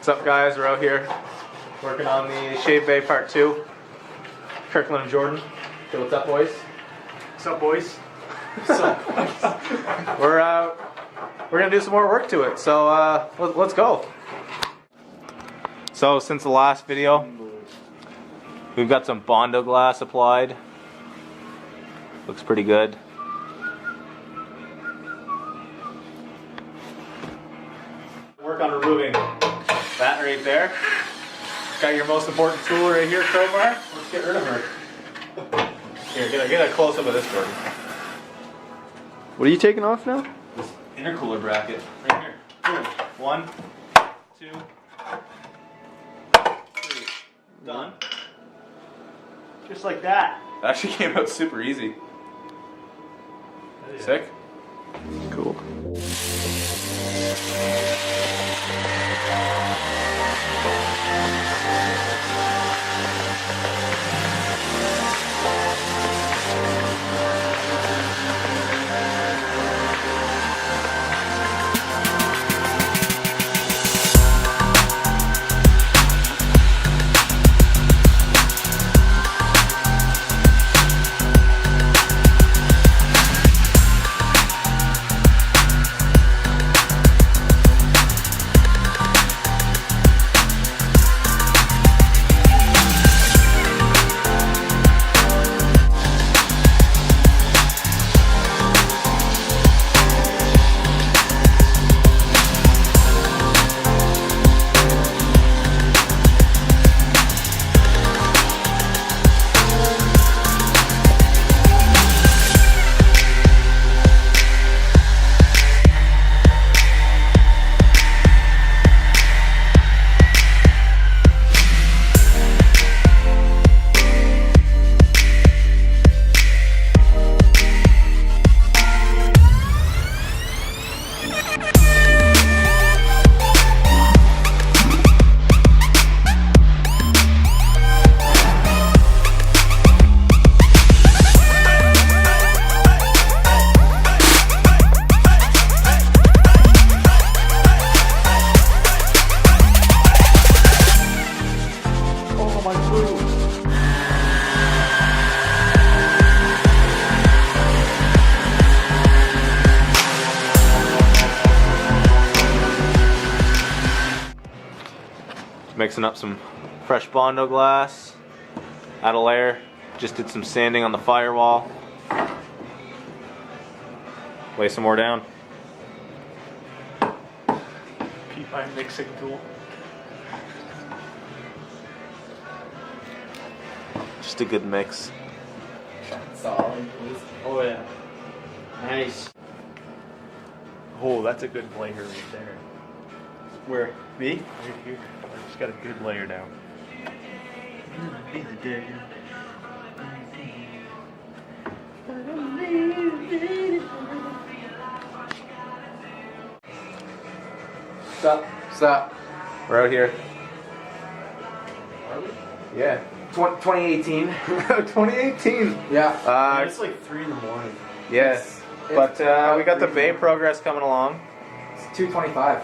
What's up, guys? We're out here working on the Shaved Bay Part 2. Kirklan and Jordan. So what's up, boys? What's up, boys? What's up? We're gonna do some more work to it. So let's go. So since the last video, we've got some Bondo glass applied. Looks pretty good. Work on removing that right there. Got your most important tool right here, crowbar. Let's get rid of her. Here, get a close up of this, Jordan. What are you taking off now? This intercooler bracket right here. Boom. 1, 2, 3. Done. Just like that. That actually came out super easy. Yeah. Sick. Cool. Mixing up some fresh Bondo glass. Add a layer. Just did some sanding on the firewall. Lay some more down. P5 mixing tool. Just a good mix. Solid. Oh yeah. Nice. Oh, that's a good layer right there. Where? Me? Right here. I just got a good layer down. Stop. We're out here. Are we? Yeah. 2018. 2018. Yeah. It's like 3 in the morning. Yes. It's But we got the Bay progress coming along. It's 225.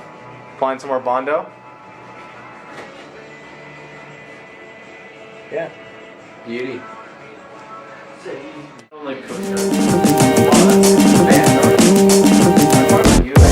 Applying some more Bondo. Yeah. Beauty. I don't like cooking. Man, I'm talking about you, man.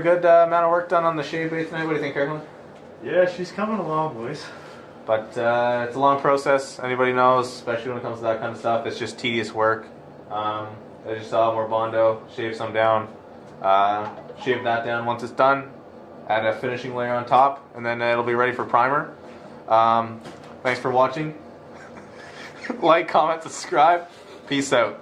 good amount of work done on the Shaved Bay tonight. What do you think, Kirklan? Yeah, she's coming along, boys. But it's a long process. Anybody knows, especially when it comes to that kind of stuff. It's just tedious work. As you saw, more Bondo, shave some down, shave that down once it's done, add a finishing layer on top, and then it'll be ready for primer. Thanks for watching. Like, comment, subscribe. Peace out.